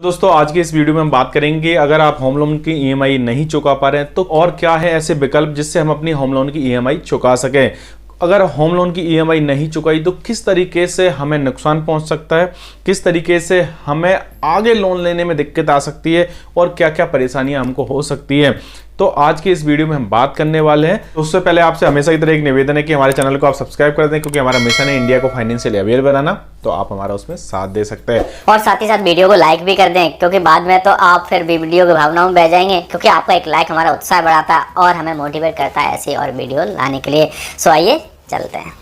दोस्तों आज की इस वीडियो में हम बात करेंगे अगर आप होम लोन की ईएमआई नहीं चुका पा रहे हैं तो और क्या है ऐसे विकल्प जिससे हम अपनी होम लोन की ईएमआई चुका सकें। अगर होम लोन की ईएमआई नहीं चुकाई तो किस तरीके से हमें नुकसान पहुंच सकता है, किस तरीके से हमें आगे लोन लेने में दिक्कत आ सकती है और क्या क्या परेशानियां हमको हो सकती है। तो आज की इस वीडियो में हम बात करने वाले हैं। तो उससे पहले आपसे हमेशा की तरह एक निवेदन है कि हमारे चैनल को आप सब्सक्राइब कर दें, क्योंकि हमारा मिशन है इंडिया को फाइनेंशियली अवेयर बनाना। तो आप हमारा उसमें साथ दे सकते हैं और साथ ही साथ वीडियो को लाइक भी कर दें, क्योंकि बाद में तो आप फिर भी वीडियो की भावनाओं में बह जाएंगे, क्योंकि आपका एक लाइक हमारा उत्साह बढ़ाता है और हमें मोटिवेट करता है ऐसी और वीडियो लाने के लिए। सो आइए चलते हैं।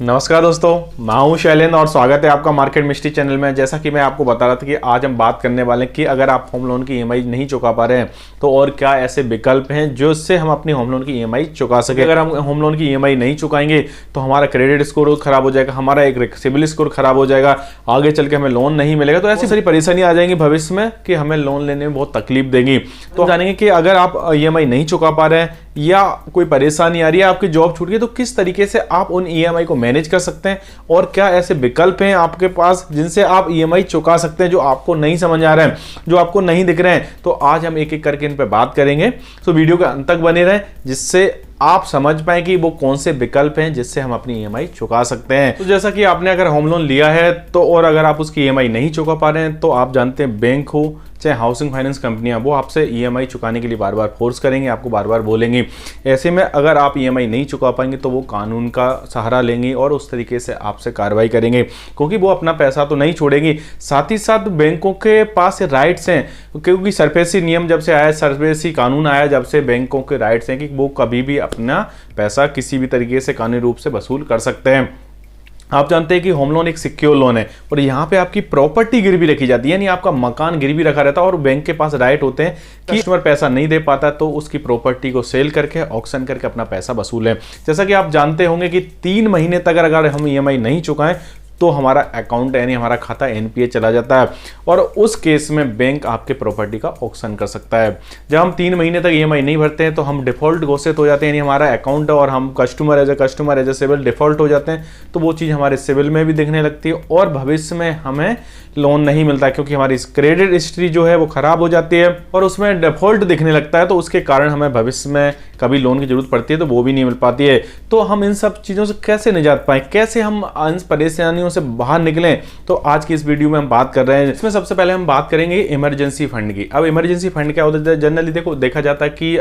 नमस्कार दोस्तों, मैं हूं शैलेंद्र और स्वागत है आपका मार्केट मिस्ट्री चैनल में। जैसा कि मैं आपको बता रहा था कि आज हम बात करने वाले हैं कि अगर आप होम लोन की ईएमआई नहीं चुका पा रहे हैं तो और क्या ऐसे विकल्प हैं जो इससे हम अपनी होम लोन की ईएमआई चुका सके। अगर हम होम लोन की ईएमआई नहीं चुकाएंगे तो हमारा क्रेडिट स्कोर खराब हो जाएगा, हमारा एक सिबिल स्कोर खराब हो जाएगा, आगे चल के हमें लोन नहीं मिलेगा। तो ऐसी सारी परेशानी आ जाएंगी भविष्य में कि हमें लोन लेने में बहुत तकलीफ देगी। तो जानेंगे कि अगर आप ईएमआई नहीं चुका पा रहे हैं या कोई परेशानी आ रही है, आपकी जॉब छूट गई, तो किस तरीके से आप उन ईएमआई को मैनेज कर सकते हैं और क्या ऐसे विकल्प हैं आपके पास जिनसे आप ईएमआई चुका सकते हैं जो आपको नहीं समझ आ रहे हैं, जो आपको नहीं दिख रहे हैं। तो आज हम एक एक करके इन पर बात करेंगे। तो वीडियो के अंत तक बने रहें जिससे आप समझ पाए कि वो कौन से विकल्प हैं जिससे हम अपनी ईएमआई चुका सकते हैं। तो जैसा कि आपने अगर होम लोन लिया है तो और अगर आप उसकी ईएमआई नहीं चुका पा रहे हैं तो आप जानते हैं बैंक हो चाहे हाउसिंग फाइनेंस कंपनियां, वो आपसे ईएमआई चुकाने के लिए बार बार फोर्स करेंगे, आपको बार बार बोलेंगे। ऐसे में अगर आप ईएमआई नहीं चुका पाएंगे तो वो कानून का सहारा लेंगे और उस तरीके से आपसे कार्रवाई करेंगे, क्योंकि वो अपना पैसा तो नहीं छोड़ेंगी। साथ ही साथ बैंकों के पास राइट्स हैं, क्योंकि सरफेसी नियम जब से आया, सरफेसी कानून आया, जब से बैंकों के राइट्स हैं कि वो कभी भी अपना पैसा किसी भी तरीके से कानूनी रूप से वसूल कर सकते हैं। आप जानते हैं कि होम लोन एक सिक्योर लोन है और यहाँ पे आपकी प्रॉपर्टी गिरवी रखी जाती है, यानी आपका मकान गिरवी रखा रहता है और बैंक के पास राइट होते हैं कि कस्टमर पैसा नहीं दे पाता तो उसकी प्रॉपर्टी को सेल करके ऑक्शन करके अपना पैसा वसूलें। जैसा कि आप जानते होंगे कि 3 महीने तक अगर हम ईएमआई नहीं चुकाएं तो हमारा अकाउंट यानी हमारा खाता एनपीए चला जाता है और उस केस में बैंक आपके प्रॉपर्टी का ऑक्शन कर सकता है। जब हम 3 महीने तक ईएमआई नहीं भरते हैं तो हम डिफॉल्ट घोषित हो जाते हैं, यानी हमारा अकाउंट और हम customer as a CIBIL default हो जाते हैं। तो वो चीज़ हमारे सिविल में भी दिखने लगती है और भविष्य में हमें लोन नहीं मिलता, क्योंकि हमारी क्रेडिट हिस्ट्री जो है वो खराब हो जाती है और उसमें डिफॉल्ट दिखने लगता है। तो उसके कारण हमें भविष्य में कभी लोन की जरूरत पड़ती है तो वो भी नहीं मिल पाती है। तो हम इन सब चीज़ों से कैसे निजात पाएं, कैसे हम इन परेशानियों से बाहर निकलें, तो आज की इस वीडियो में हम बात कर रहे हैं। इसमें सबसे पहले हम बात करेंगे इमरजेंसी फंड की। अब इमरजेंसी फंड क्या होता है? जनरली देखा जाता है कि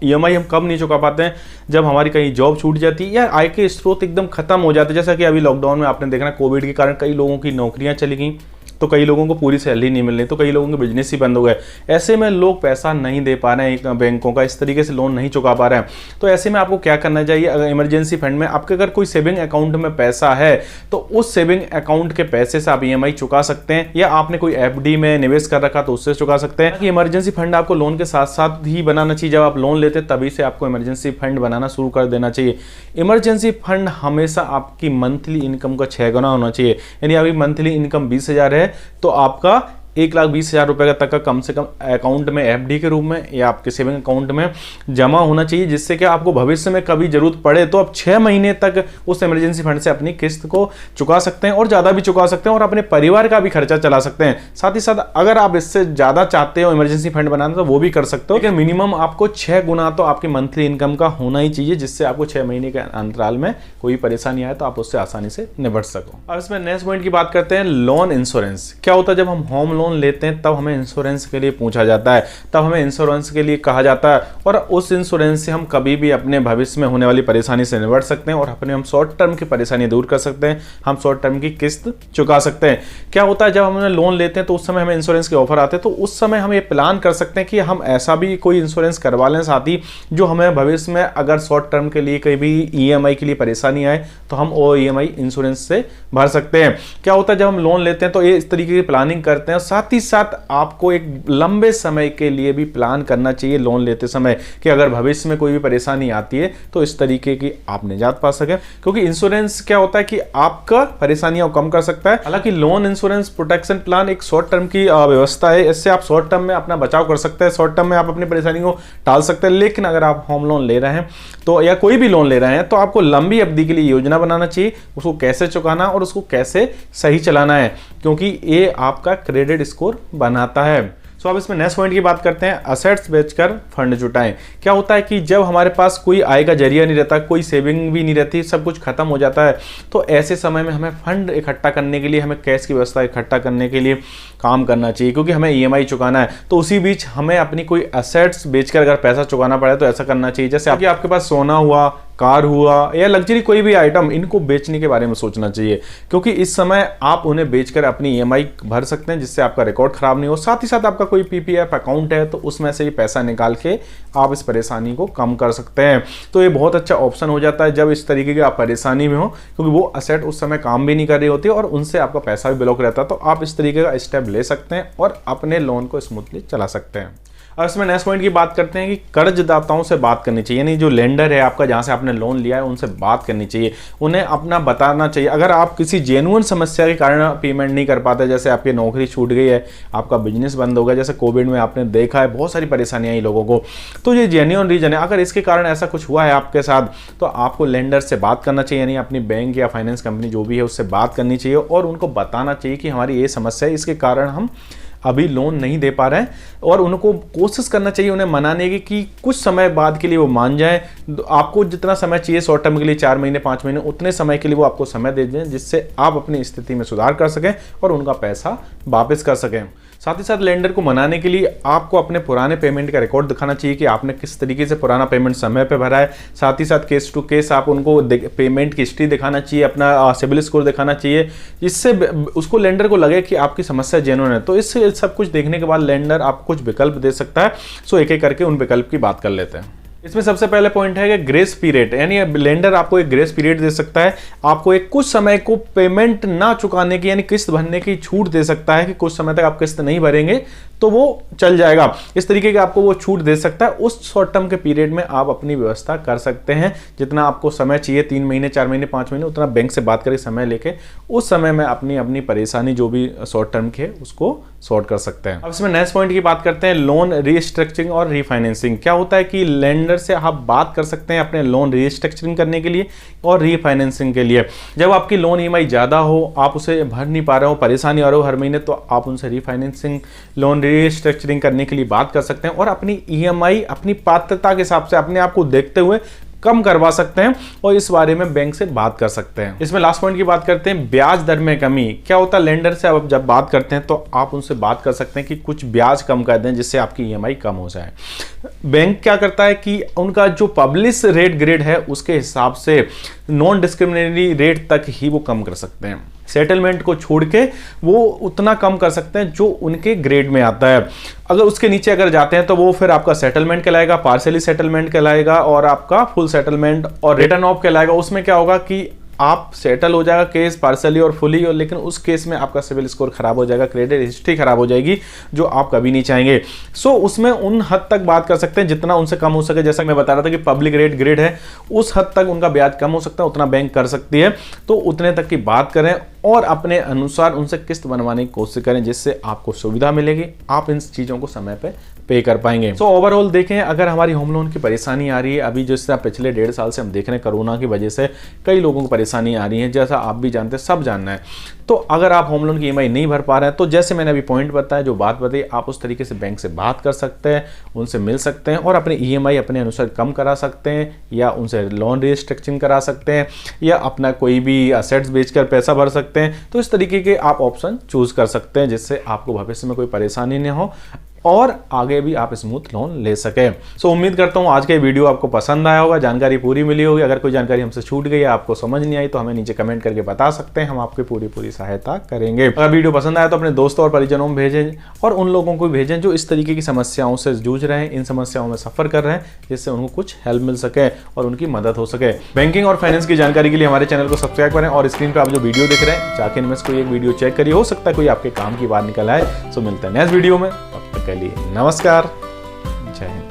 ईएमआई हम कब नहीं चुका पाते हैं, जब हमारी कहीं जॉब छूट जाती है या आय के स्रोत एकदम खत्म हो जाते हैं। जैसा कि अभी लॉकडाउन में आपने देखना, कोविड के कारण कई लोगों की नौकरियां चली गई, तो कई लोगों को पूरी सैलरी नहीं मिल रही, तो कई लोगों के बिजनेस ही बंद हो गए। ऐसे में लोग पैसा नहीं दे पा रहे हैं बैंकों का, इस तरीके से लोन नहीं चुका पा रहे हैं। तो ऐसे में आपको क्या करना चाहिए? अगर इमरजेंसी फंड में आपके अगर कोई सेविंग अकाउंट में पैसा है तो उस सेविंग अकाउंट के पैसे से आप ईएमआई चुका सकते हैं, या आपने कोई एफडी में निवेश कर रखा तो उससे चुका सकते हैं। इमरजेंसी फंड आपको लोन के साथ साथ ही बनाना चाहिए। जब आप लोन लेते हैं तभी से आपको इमरजेंसी फंड बनाना शुरू कर देना चाहिए। इमरजेंसी फंड हमेशा आपकी मंथली इनकम का 6 गुना होना चाहिए, यानी अभी मंथली इनकम 20,000 है तो आपका 1,20,000 रुपए तक का कम से कम अकाउंट में एफडी के रूप में या आपके सेविंग अकाउंट में जमा होना चाहिए, जिससे कि आपको भविष्य में कभी जरूरत पड़े तो आप 6 महीने तक उस इमरजेंसी फंड से अपनी किस्त को चुका सकते हैं और ज़्यादा भी चुका सकते हैं और अपने परिवार का भी खर्चा चला सकते हैं। साथ ही साथ अगर आप इससे ज़्यादा चाहते हो इमरजेंसी फंड बनाना तो वो भी कर सकते हो, लेकिन मिनिमम आपको 6 गुना तो आपकी मंथली इनकम का होना ही चाहिए, जिससे आपको 6 महीने के अंतराल में कोई परेशानी आए तो आप उससे आसानी से निपट सको। अब इसमें नेक्स्ट पॉइंट की बात करते हैं, लोन इंश्योरेंस। क्या होता है? जब हम होम लोन लेते हैं तब हमें इंश्योरेंस के लिए पूछा जाता है, तब हमें इंश्योरेंस के लिए कहा जाता है और उस इंश्योरेंस से हम कभी भी अपने भविष्य में होने वाली परेशानी से निपट सकते हैं और अपने हम शॉर्ट टर्म की परेशानी दूर कर सकते हैं, हम शॉर्ट टर्म की किस्त चुका सकते हैं। क्या होता है? जब हम लोन लेते हैं तो उस समय हमें इंश्योरेंस के ऑफर आते हैं, तो उस समय हम ये प्लान कर सकते हैं कि हम ऐसा भी कोई इंश्योरेंस करवा लें साथ ही, जो हमें भविष्य में अगर शॉर्ट टर्म के लिए कहीं भी ईएमआई के लिए परेशानी आए तो हम वो ईएमआई इंश्योरेंस से भर सकते हैं। क्या होता है? जब हम लोन लेते हैं तो ये इस तरीके की प्लानिंग करते हैं, साथ ही साथ आपको एक लंबे समय के लिए भी प्लान करना चाहिए लोन लेते समय, कि अगर भविष्य में कोई भी परेशानी आती है तो इस तरीके की आप निजात पा सके। क्योंकि इंश्योरेंस क्या होता है कि आपका परेशानियां कम कर सकता है। हालांकि लोन इंश्योरेंस प्रोटेक्शन प्लान एक शॉर्ट टर्म की व्यवस्था है, इससे आप शॉर्ट टर्म में अपना बचाव कर सकते हैं, शॉर्ट टर्म में आप अपनी परेशानी को टाल सकते हैं। लेकिन अगर आप होम लोन ले रहे हैं तो या कोई भी लोन ले रहे हैं तो आपको लंबी अवधि के लिए योजना बनाना चाहिए, उसको कैसे चुकाना और उसको कैसे सही चलाना है, क्योंकि ये आपका क्रेडिट स्कोर बनाता है। सो अब इसमें नेक्स्ट पॉइंट की बात करते हैं, असेट्स बेचकर फंड जुटाएं। क्या होता है कि जब हमारे पास कोई आय का जरिया नहीं रहता, कोई सेविंग भी नहीं रहती, सब कुछ खत्म हो जाता है, तो ऐसे समय में हमें फंड इकट्ठा करने के लिए, हमें कैश की व्यवस्था इकट्ठा करने के लिए काम करना चाहिए, क्योंकि हमें ईएमआई चुकाना है। तो उसी बीच हमें अपनी कोई असेट्स बेचकर अगर पैसा चुकाना पड़े तो ऐसा करना चाहिए। जैसे आपके पास सोना हुआ, कार हुआ या लग्जरी कोई भी आइटम, इनको बेचने के बारे में सोचना चाहिए, क्योंकि इस समय आप उन्हें बेचकर अपनी ईएमआई भर सकते हैं, जिससे आपका रिकॉर्ड खराब नहीं हो। साथ ही साथ आपका कोई पीपीएफ अकाउंट है तो उसमें से ये पैसा निकाल के आप इस परेशानी को कम कर सकते हैं। तो ये बहुत अच्छा ऑप्शन हो जाता है जब इस तरीके की आप परेशानी में हो, क्योंकि वो असेट उस समय काम भी नहीं कर रही होती और उनसे आपका पैसा भी ब्लॉक रहता है। तो आप इस तरीके का स्टेप ले सकते हैं और अपने लोन को स्मूथली चला सकते हैं। और इसमें नेक्स्ट पॉइंट की बात करते हैं कि कर्जदाताओं से बात करनी चाहिए, यानी जो लेंडर है आपका, जहां से आपने लोन लिया है, उनसे बात करनी चाहिए, उन्हें अपना बताना चाहिए। अगर आप किसी जेन्युइन समस्या के कारण पेमेंट नहीं कर पाते, जैसे आपकी नौकरी छूट गई है, आपका बिजनेस बंद हो गया, जैसे कोविड में आपने देखा है बहुत सारी परेशानियां आई लोगों को, तो ये जेन्युइन रीजन है। अगर इसके कारण ऐसा कुछ हुआ है आपके साथ तो आपको लेंडर से बात करना चाहिए, यानी अपनी बैंक या फाइनेंस कंपनी जो भी है उससे बात करनी चाहिए और उनको बताना चाहिए कि हमारी ये समस्या है, इसके कारण हम अभी लोन नहीं दे पा रहे हैं, और उनको कोशिश करना चाहिए उन्हें मनाने की कि कुछ समय बाद के लिए वो मान जाएं। आपको जितना समय चाहिए शॉर्ट टर्म के लिए, 4 महीने 5 महीने, उतने समय के लिए वो आपको समय दे दें, जिससे आप अपनी स्थिति में सुधार कर सकें और उनका पैसा वापस कर सकें। साथ ही साथ लेंडर को मनाने के लिए आपको अपने पुराने पेमेंट का रिकॉर्ड दिखाना चाहिए कि आपने किस तरीके से पुराना पेमेंट समय पे भरा है। साथ ही साथ केस टू केस आप उनको पेमेंट की हिस्ट्री दिखाना चाहिए, अपना सिबिल स्कोर दिखाना चाहिए, जिससे उसको लेंडर को लगे कि आपकी समस्या जेन्युइन है। तो इससे सब कुछ देखने के बाद लेंडर आपको कुछ विकल्प दे सकता है। सो एक एक करके उन विकल्प की बात कर लेते हैं। इसमें सबसे पहले पॉइंट है कि ग्रेस पीरियड, यानी लेंडर आपको एक ग्रेस पीरियड दे सकता है, आपको एक कुछ समय को पेमेंट ना चुकाने की यानी किस्त भरने की छूट दे सकता है कि कुछ समय तक आप किस्त नहीं भरेंगे तो वो चल जाएगा। इस तरीके की आपको वो छूट दे सकता है। उस शॉर्ट टर्म के पीरियड में आप अपनी व्यवस्था कर सकते हैं, जितना आपको समय चाहिए, 3 महीने 4 महीने 5 महीने, उतना बैंक से बात करके समय लेके उस समय में अपनी परेशानी जो भी शॉर्ट टर्म की है उसको सॉर्ट कर सकते हैं। अब इसमें नेक्स्ट पॉइंट की बात करते हैं, लोन रीस्ट्रक्चरिंग और रीफाइनेंसिंग। क्या होता है कि लेंडर से आप बात कर सकते हैं अपने लोन रीस्ट्रक्चरिंग करने के लिए और रीफाइनेंसिंग के लिए। जब आपकी लोन ईएमआई ज़्यादा हो, आप उसे भर नहीं पा रहे हो, परेशानी आ रही हो हर महीने, तो आप उनसे रीफाइनेंसिंग, लोन रीस्ट्रक्चरिंग करने के लिए बात कर सकते हैं और अपनी ईएमआई अपनी पात्रता के हिसाब से अपने आप को देखते हुए कम करवा सकते हैं और इस बारे में बैंक से बात कर सकते हैं। इसमें लास्ट पॉइंट की बात करते हैं, ब्याज दर में कमी। क्या होता है, लेंडर से अब जब बात करते हैं तो आप उनसे बात कर सकते हैं कि कुछ ब्याज कम कर दें जिससे आपकी ईएमआई कम हो जाए। बैंक क्या करता है कि उनका जो पब्लिश रेट ग्रेड है उसके हिसाब से नॉन डिस्क्रिमिनेटरी रेट तक ही वो कम कर सकते हैं। सेटलमेंट को छोड़ के वो उतना कम कर सकते हैं जो उनके ग्रेड में आता है। अगर उसके नीचे अगर जाते हैं तो वो फिर आपका सेटलमेंट कहलाएगा, पार्शियली सेटलमेंट कहलाएगा और आपका फुल सेटलमेंट और रिटर्न ऑफ कहलाएगा। उसमें क्या होगा कि आप सेटल हो जाएगा केस पार्सली और फुली, और लेकिन उस केस में आपका सिविल स्कोर खराब हो जाएगा, क्रेडिट हिस्ट्री खराब हो जाएगी, जो आप कभी नहीं चाहेंगे। सो उसमें उन हद तक बात कर सकते हैं जितना उनसे कम हो सके। जैसा मैं बता रहा था कि पब्लिक रेट ग्रेड है, उस हद तक उनका ब्याज कम हो सकता है, उतना बैंक कर सकती है। तो उतने तक की बात करें और अपने अनुसार उनसे किस्त बनवाने की कोशिश करें, जिससे आपको सुविधा मिलेगी, आप इन चीज़ों को समय पे पे कर पाएंगे। सो ओवरऑल देखें, अगर हमारी होम लोन की परेशानी आ रही है, अभी जिस तरह पिछले 1.5 साल से हम देख रहे हैं कोरोना की वजह से कई लोगों को परेशानी आ रही है, जैसा आप भी जानते हैं, सब जानना है। तो अगर आप होम लोन की ईएमआई नहीं भर पा रहे हैं तो जैसे मैंने अभी पॉइंट बताया, जो बात बताई, आप उस तरीके से बैंक से बात कर सकते हैं, उनसे मिल सकते हैं और अपनी ईएमआई अपने अनुसार कम करा सकते हैं, या उनसे लोन रीस्ट्रक्चरिंग करा सकते हैं, या अपना कोई भी असेट्स बेचकर पैसा भर सकते हैं। तो इस तरीके के आप ऑप्शन चूज कर सकते हैं, जिससे आपको भविष्य में कोई परेशानी नहीं हो। और आगे भी आप स्मूथ लोन ले सके। सो उम्मीद करता हूँ आज का वीडियो आपको पसंद आया होगा, जानकारी पूरी मिली होगी। अगर कोई जानकारी हमसे छूट गई है, आपको समझ नहीं आई, तो हमें नीचे कमेंट करके बता सकते हैं, हम आपकी पूरी सहायता करेंगे। अगर वीडियो पसंद आया तो अपने दोस्तों और परिजनों में भेजें और उन लोगों को भेजें जो इस तरीके की समस्याओं से जूझ रहे हैं, इन समस्याओं में सफर कर रहे हैं, जिससे उनको कुछ हेल्प मिल सके और उनकी मदद हो सके। बैंकिंग और फाइनेंस की जानकारी के लिए हमारे चैनल को सब्सक्राइब करें और स्क्रीन पर आप जो वीडियो देख रहे हैं, जाके इनमें से कोई एक वीडियो चेक करिए, हो सकता है कोई आपके काम की बात निकल आए। सो मिलते हैं नेक्स्ट वीडियो में, तब तक के लिए नमस्कार, जय हिंद।